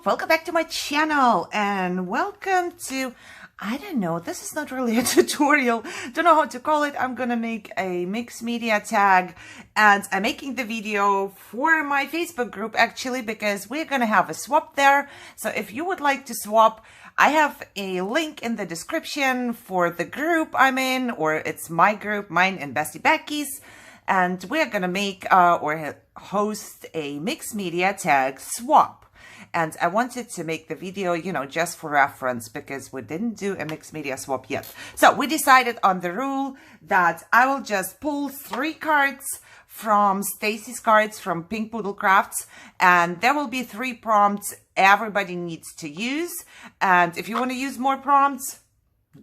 welcome back to my channel and welcome to, I don't know, this is not really a tutorial, don't know how to call it. I'm gonna make a mixed media tag and I'm making the video for my Facebook group actually because we're gonna have a swap there. So if you would like to swap, I have a link in the description for the group I'm in, or it's my group, mine and Bestie Becky's. And we're gonna make or host a mixed media tag swap. And I wanted to make the video, you know, just for reference because we didn't do a mixed media swap yet. So we decided on the rule that I will just pull 3 cards from Stacy's cards from Pink Poodle Crafts, and there will be 3 prompts everybody needs to use. And if you want to use more prompts,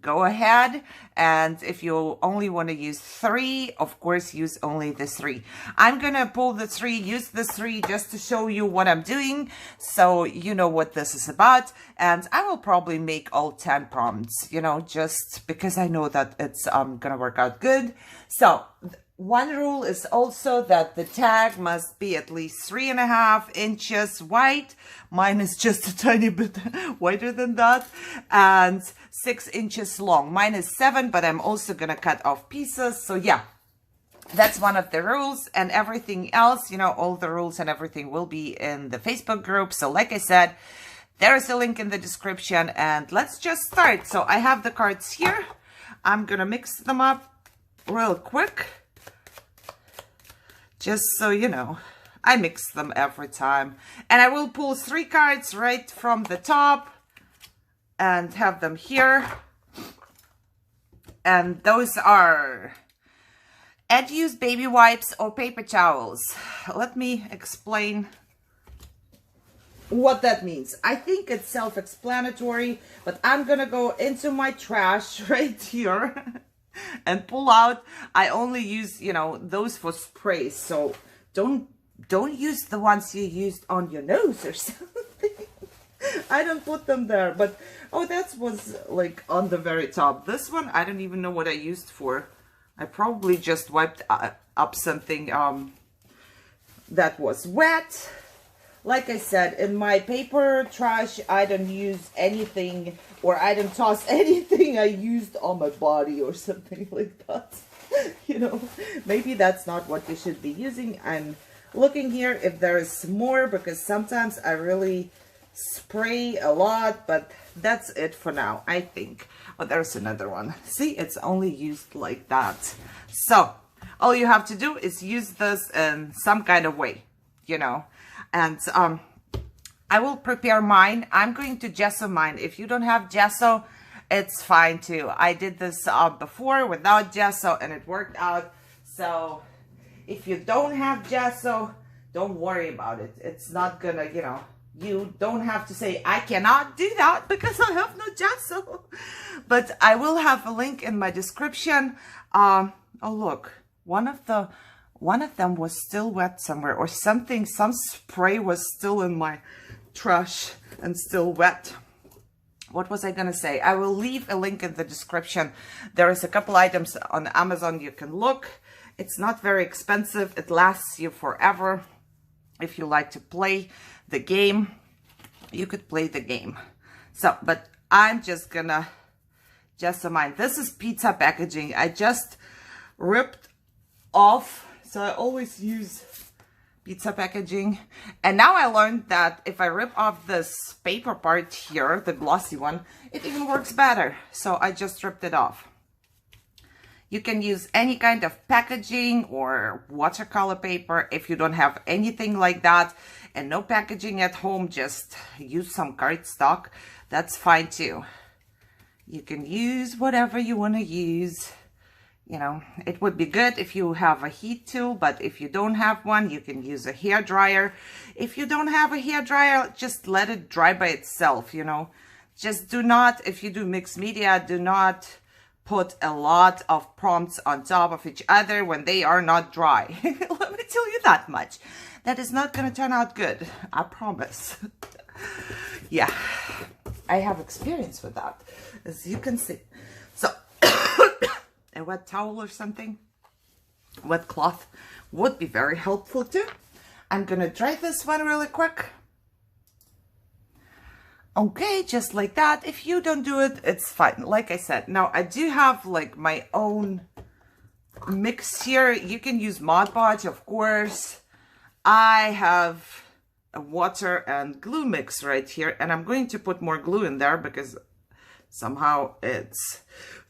go ahead, and if you only want to use 3, of course use only the 3. I'm gonna pull the 3, use the 3 just to show you what I'm doing so you know what this is about. And I will probably make all 10 prompts, you know, just because I know that it's gonna work out good. So one rule is also that the tag must be at least 3.5 inches wide. Mine is just a tiny bit wider than that, and 6 inches long. Mine is 7, but I'm also gonna cut off pieces. So yeah, that's one of the rules, and everything else, you know, all the rules and everything will be in the Facebook group. So like I said, there is a link in the description, and let's just start. So I have the cards here. I'm gonna mix them up real quick. Just so you know, I mix them every time. And I will pull 3 cards right from the top and have them here. And those are use baby wipes or paper towels. Let me explain what that means. I think it's self-explanatory, but I'm gonna go into my trash right here and pull out. I only use, you know, those for sprays, so don't use the ones you used on your nose or something. I don't put them there, but oh, that was like on the very top. This one I don't even know what I used for. I probably just wiped up something that was wet. Like I said, in my paper trash, I don't use anything, or I don't toss anything I used on my body or something like that. You know, maybe that's not what you should be using. I'm looking here if there is more, because sometimes I really spray a lot, but that's it for now, I think. Oh, there's another one. See, it's only used like that. So all you have to do is use this in some kind of way, you know. And I will prepare mine. I'm going to gesso mine. If you don't have gesso, it's fine too. I did this before without gesso and it worked out. So if you don't have gesso, don't worry about it. It's not gonna, you know, you don't have to say, I cannot do that because I have no gesso. But I will have a link in my description. Oh, look, one of them was still wet somewhere or something. Some spray was still in my trash and still wet. What was I gonna say? I will leave a link in the description. There is a couple items on Amazon you can look. It's not very expensive. It lasts you forever. If you like to play the game, you could play the game. So, but I'm just gonna gesso mine. This is pizza packaging. I just ripped off. So I always use pizza packaging. And now I learned that if I rip off this paper part here, the glossy one, it even works better. So I just ripped it off. You can use any kind of packaging or watercolor paper. If you don't have anything like that and no packaging at home, just use some cardstock. That's fine too. You can use whatever you want to use. You know, it would be good if you have a heat tool, but if you don't have one, you can use a hair dryer. If you don't have a hair dryer, just let it dry by itself, you know. Just do not, if you do mixed media, do not put a lot of prompts on top of each other when they are not dry. Let me tell you that much. That is not going to turn out good. I promise. Yeah, I have experience with that, as you can see. So a wet towel or something, wet cloth would be very helpful too. I'm gonna try this one really quick. Okay, just like that. If you don't do it, it's fine. Like I said, now I do have like my own mix here. You can use Mod Podge, of course. I have a water and glue mix right here, and I'm going to put more glue in there because somehow it's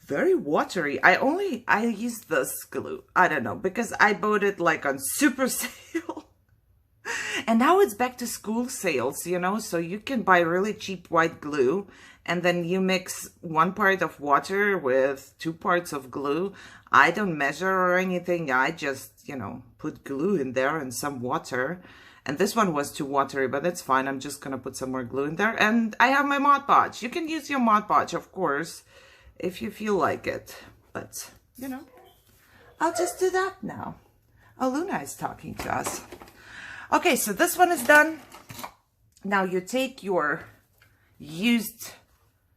very watery. I use this glue. I don't know, because I bought it like on super sale. And now it's back to school sales, you know, so you can buy really cheap white glue and then you mix 1 part of water with 2 parts of glue. I don't measure or anything. I just, you know, put glue in there and some water. And this one was too watery, but it's fine. I'm just going to put some more glue in there. And I have my Mod Podge. You can use your Mod Podge, of course, if you feel like it. But, you know, I'll just do that now. Oh, Luna is talking to us. Okay, so this one is done. Now you take your used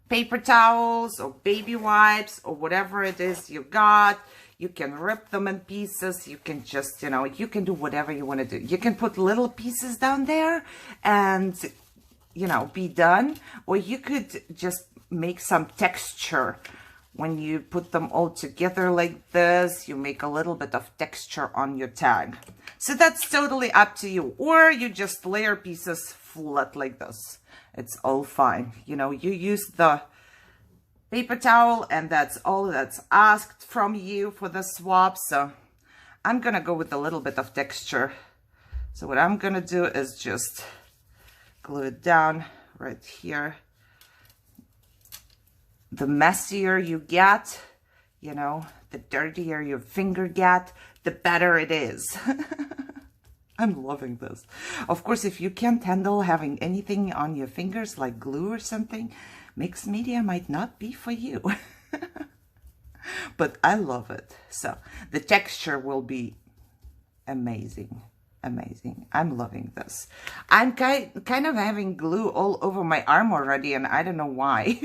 paper towels or baby wipes or whatever it is you got. You can rip them in pieces. You can just, you know, you can do whatever you want to do. You can put little pieces down there and, you know, be done. Or you could just make some texture. When you put them all together like this, you make a little bit of texture on your tag. So that's totally up to you. Or you just layer pieces flat like this. It's all fine. You know, you use the paper towel and that's all that's asked from you for the swap. So I'm going to go with a little bit of texture. So what I'm going to do is just glue it down right here. The messier you get, you know, the dirtier your finger get, the better it is. I'm loving this. Of course, if you can't handle having anything on your fingers like glue or something, mixed media might not be for you. But I love it. So the texture will be amazing. Amazing. I'm loving this. I'm kind of having glue all over my arm already, and I don't know why.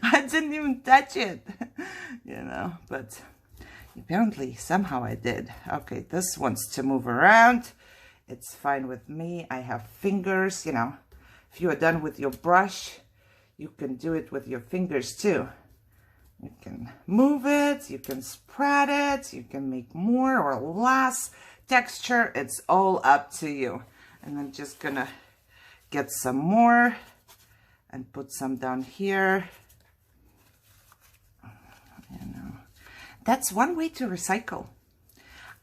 I didn't even touch it, you know, but apparently somehow I did. Okay, this wants to move around. It's fine with me. I have fingers, you know. If you are done with your brush, you can do it with your fingers too. You can move it, you can spread it, you can make more or less texture. It's all up to you. And I'm just gonna get some more and put some down here. You know, that's one way to recycle.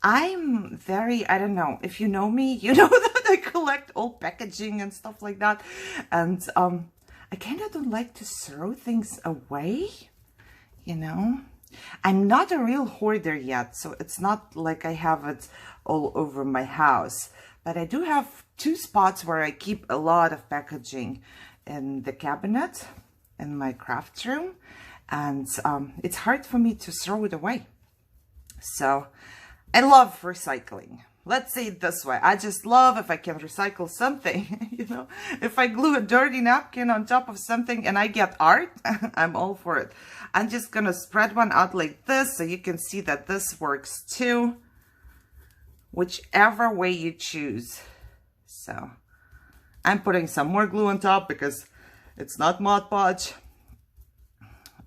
I'm very, I don't know, if you know me, you know that I collect old packaging and stuff like that. And I kind of don't like to throw things away, you know. I'm not a real hoarder yet, so it's not like I have it all over my house. But I do have 2 spots where I keep a lot of packaging in the cabinet in my craft room. And it's hard for me to throw it away. So I love recycling. Let's say it this way. I just love if I can recycle something, you know. If I glue a dirty napkin on top of something and I get art, I'm all for it. I'm just going to spread one out like this so you can see that this works too. Whichever way you choose. So I'm putting some more glue on top because it's not Mod Podge.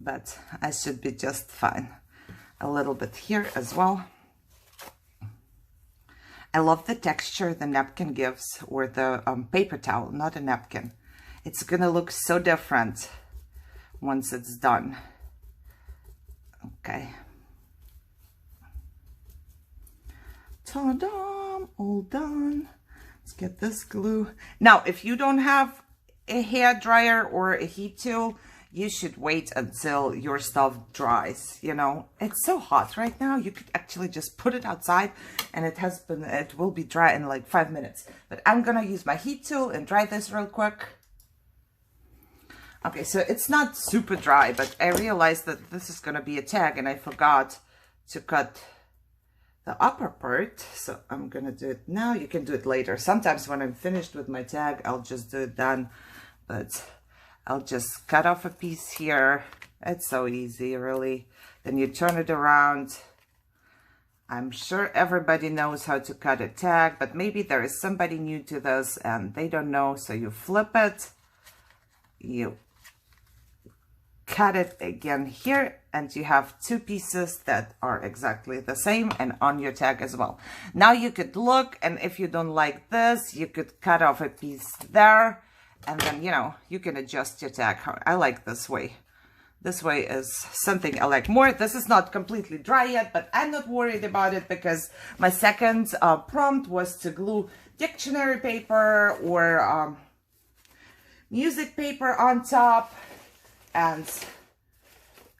But I should be just fine. A little bit here as well. I love the texture the napkin gives, or the paper towel, not a napkin. It's gonna look so different once it's done. Okay. Ta-da! All done. Let's get this glue. Now, if you don't have a hair dryer or a heat tool, you should wait until your stuff dries. You know, it's so hot right now. You could actually just put it outside and it will be dry in like 5 minutes. But I'm gonna use my heat tool and dry this real quick. Okay, so it's not super dry, but I realized that this is gonna be a tag and I forgot to cut the upper part. So I'm gonna do it now. You can do it later. Sometimes when I'm finished with my tag, I'll just do it then. But I'll just cut off a piece here. It's so easy, really. Then you turn it around. I'm sure everybody knows how to cut a tag, but maybe there is somebody new to this and they don't know, so you flip it you cut it again here, and you have two pieces that are exactly the same and on your tag as well. Now you could look, and if you don't like this, you could cut off a piece there, and then, you know, you can adjust your tag. I like this way. This way is something I like more. This is not completely dry yet, but I'm not worried about it because my second prompt was to glue dictionary paper or music paper on top, and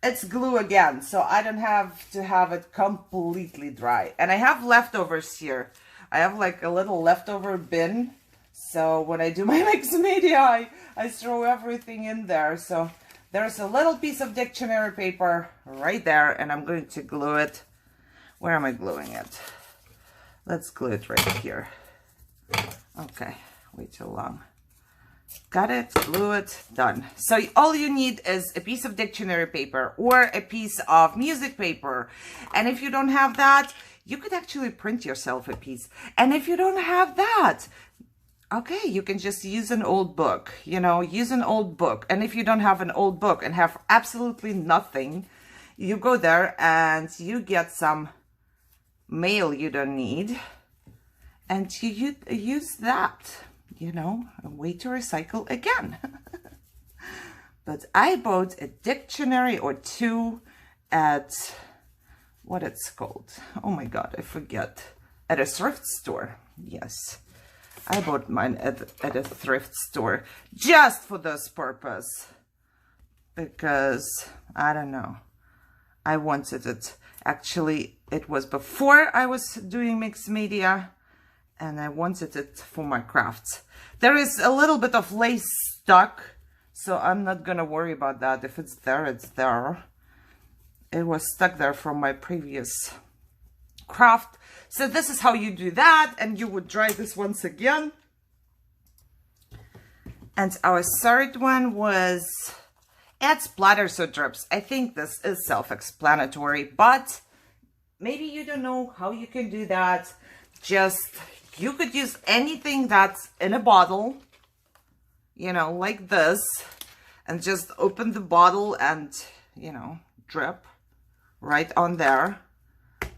it's glue again, so I don't have to have it completely dry. And I have leftovers here. I have like a little leftover bin, so when I do my mixed media, I throw everything in there. So there's a little piece of dictionary paper right there, and I'm going to glue it. Where am I gluing it? Let's glue it right here. Okay, way too long. Got it, glue it, done. So all you need is a piece of dictionary paper or a piece of music paper. And if you don't have that, you could actually print yourself a piece. And if you don't have that, okay, you can just use an old book, you know, use an old book. And if you don't have an old book and have absolutely nothing, you go there and you get some mail you don't need, and you use that. You know, a way to recycle again. But I bought a dictionary or two at, what it's called? Oh my God, I forget. At a thrift store. Yes, I bought mine at a thrift store just for this purpose. Because, I don't know, I wanted it. Actually, it was before I was doing mixed media, and I wanted it for my crafts. There is a little bit of lace stuck, so I'm not gonna worry about that. If it's there, it's there. It was stuck there from my previous craft. So this is how you do that, and you would dry this once again. And our third one was add splatters or drips. I think this is self-explanatory, but maybe you don't know how you can do that. Just, you could use anything that's in a bottle, you know, like this, and just open the bottle and, you know, drip right on there.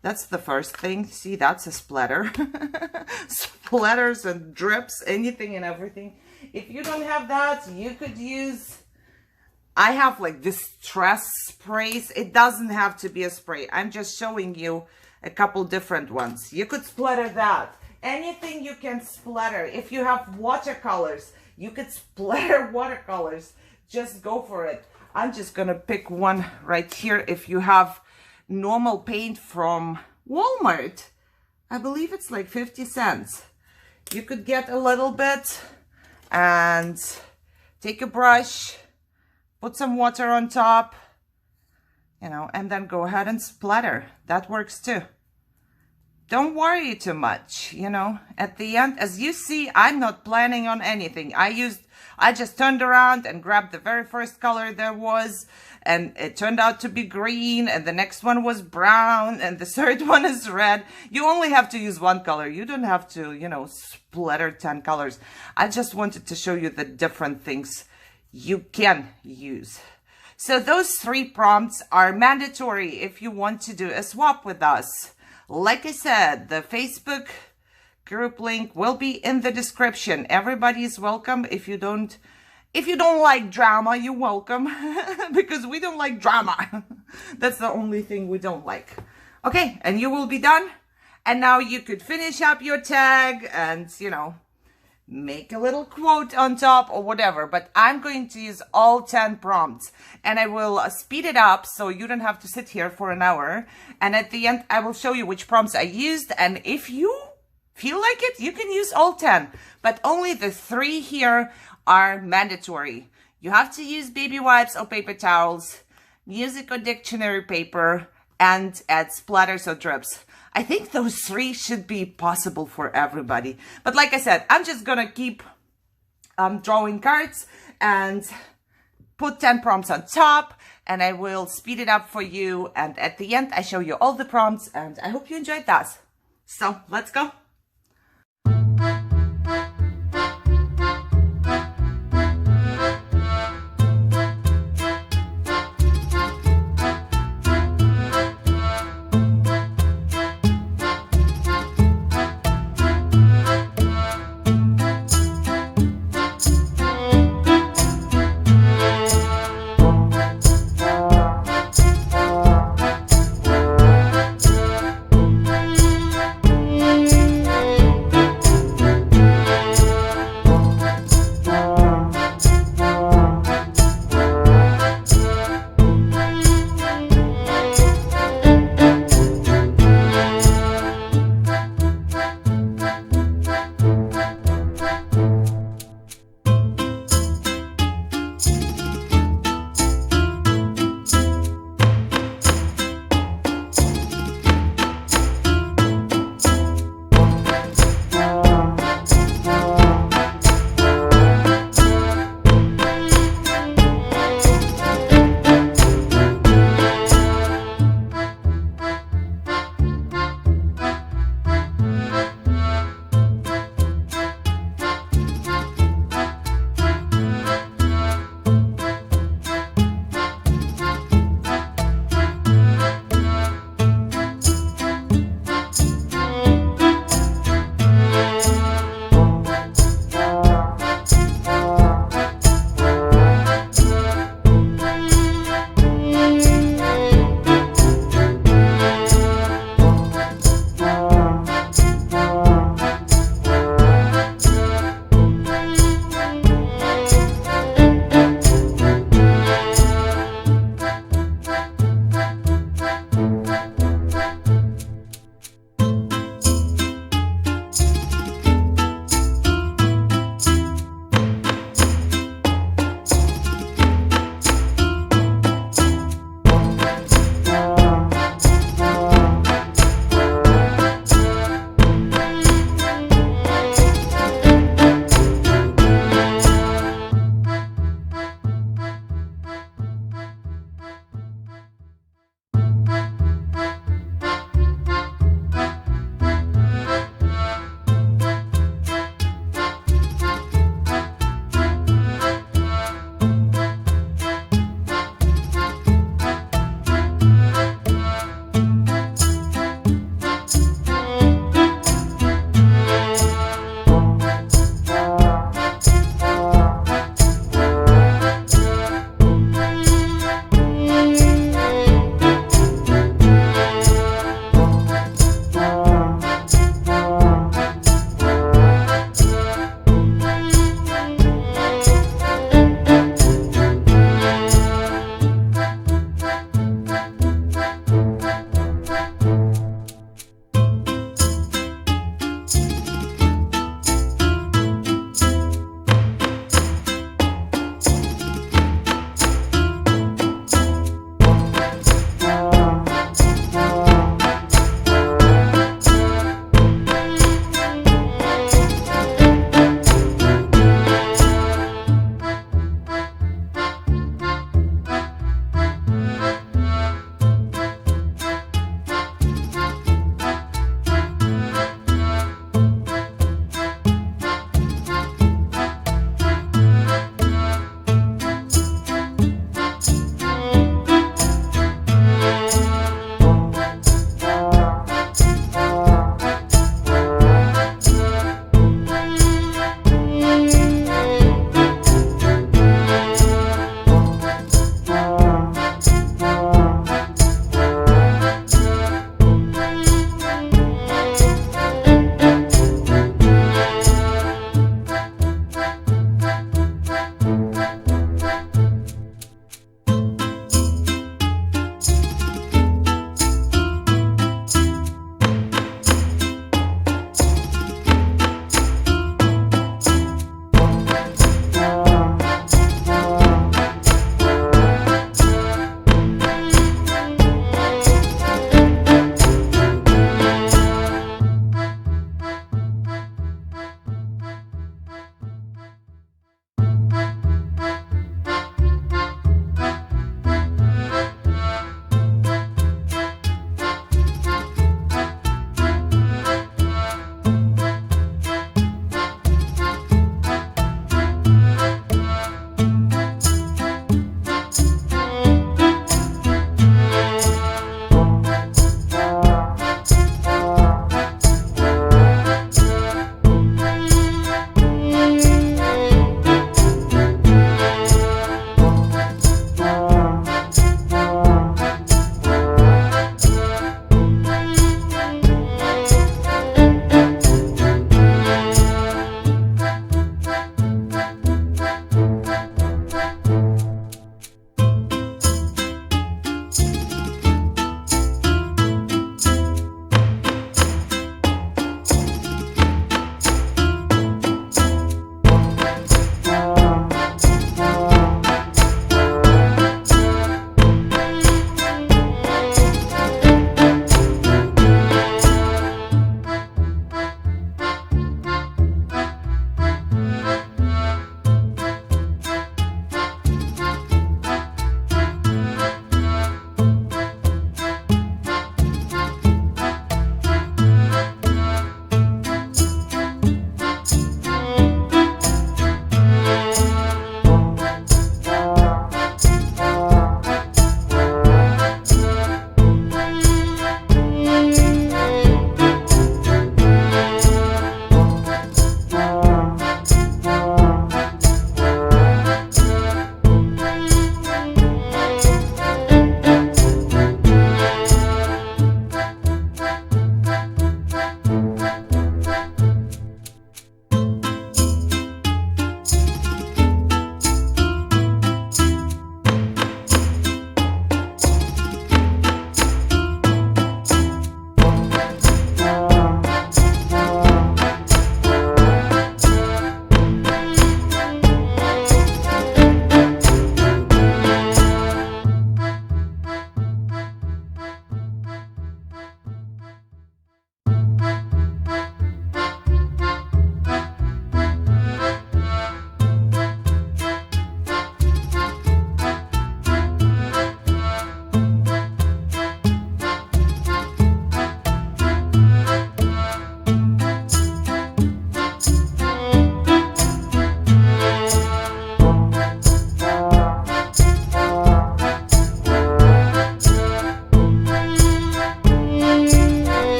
That's the first thing. See, that's a splatter. Splatters and drips, anything and everything. If you don't have that, you could use, I have like distress sprays. It doesn't have to be a spray. I'm just showing you a couple different ones. You could splatter that. Anything you can splatter. If you have watercolors, you could splatter watercolors. Just go for it. I'm just gonna pick one right here. If you have normal paint from Walmart, I believe it's like 50 cents. You could get a little bit and take a brush, put some water on top, you know, and then go ahead and splatter. That works too. Don't worry too much, you know. At the end, as you see, I'm not planning on anything. I just turned around and grabbed the very first color there was, and it turned out to be green, and the next one was brown, and the third one is red. You only have to use one color. You don't have to, you know, splatter 10 colors. I just wanted to show you the different things you can use. So those 3 prompts are mandatory if you want to do a swap with us. Like I said, the Facebook group link will be in the description. Everybody is welcome. If you don't like drama, you're welcome. Because we don't like drama. That's the only thing we don't like. Okay, and you will be done. And now you could finish up your tag and, you know, make a little quote on top or whatever. But I'm going to use all 10 prompts, and I will speed it up so you don't have to sit here for an hour. And at the end, I will show you which prompts I used. And if you feel like it, you can use all 10, but only the 3 here are mandatory. You have to use baby wipes or paper towels, music or dictionary paper, and add splatters or drips. I think those 3 should be possible for everybody. But like I said, I'm just gonna keep drawing cards and put 10 prompts on top, and I will speed it up for you. And at the end, I show you all the prompts, and I hope you enjoyed that. So let's go.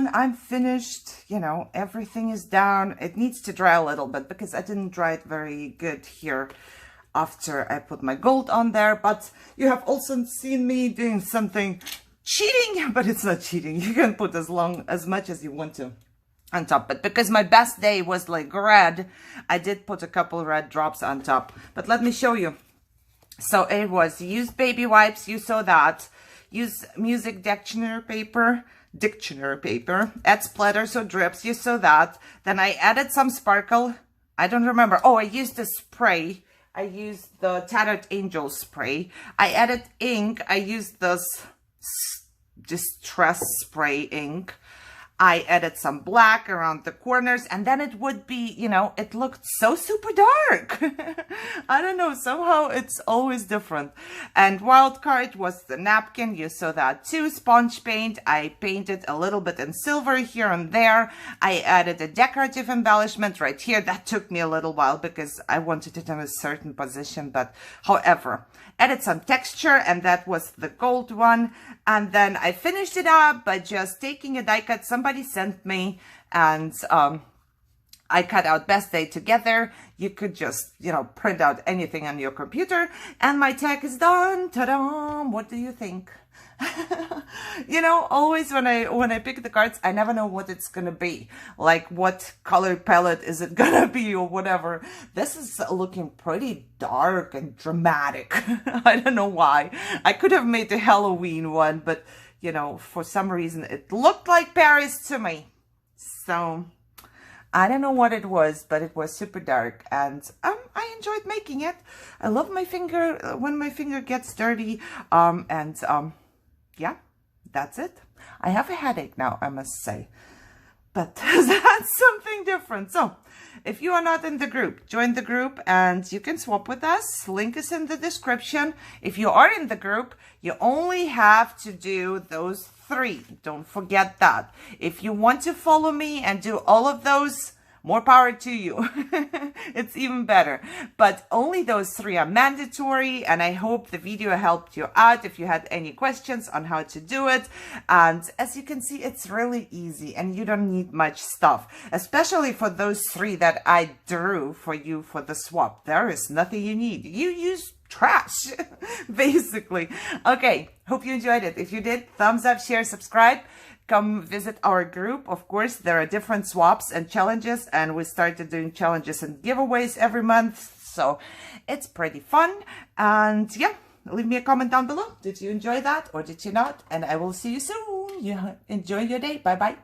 done. I'm finished. You know, everything is down. It needs to dry a little bit because I didn't dry it very good here after I put my gold on there. But you have also seen me doing something cheating, but it's not cheating. You can put as much as you want to on top. But because my best day was like red, I did put a couple red drops on top. But let me show you. So it was use baby wipes. You saw that. Use music dictionary paper, add splatters or drips. You saw that. Then I added some sparkle. I don't remember. Oh, I used the spray. I used the Tattered Angel spray. I added ink. I used this Distress spray ink. I added some black around the corners, and then it would be, you know, it looked so super dark. I don't know, somehow it's always different. And wild card was the napkin. You saw that too. Sponge paint. I painted a little bit in silver here and there. I added a decorative embellishment right here. That took me a little while because I wanted it in a certain position, but however, added some texture, and that was the gold one. And then I finished it up by just taking a die cut somebody sent me, and I cut out best day together. You could just, you know, print out anything on your computer, and my tag is done. Ta-da! What do you think? You know, always when I pick the cards, I never know what it's gonna be, like what color palette is it gonna be or whatever. This is looking pretty dark and dramatic. I don't know why. I could have made the Halloween one, but you know, for some reason it looked like Paris to me. So I don't know what it was, but it was super dark, and I enjoyed making it. I love my finger when my finger gets dirty, yeah, that's it. I have a headache now, I must say, but that's something different. So if you are not in the group, join the group and you can swap with us. Link is in the description. If you are in the group, you only have to do those 3. Don't forget that. If you want to follow me and do all of those, more power to you. It's even better. But only those 3 are mandatory, and I hope the video helped you out if you had any questions on how to do it. And as you can see, it's really easy and you don't need much stuff, especially for those 3 that I drew for you for the swap. There is nothing you need. You use trash, basically. Okay, hope you enjoyed it. If you did, thumbs up, share, subscribe. Come visit our group. Of course, there are different swaps and challenges, and we started doing challenges and giveaways every month, so it's pretty fun. And yeah, leave me a comment down below. Did you enjoy that or did you not? And I will see you soon. Yeah, enjoy your day. Bye bye.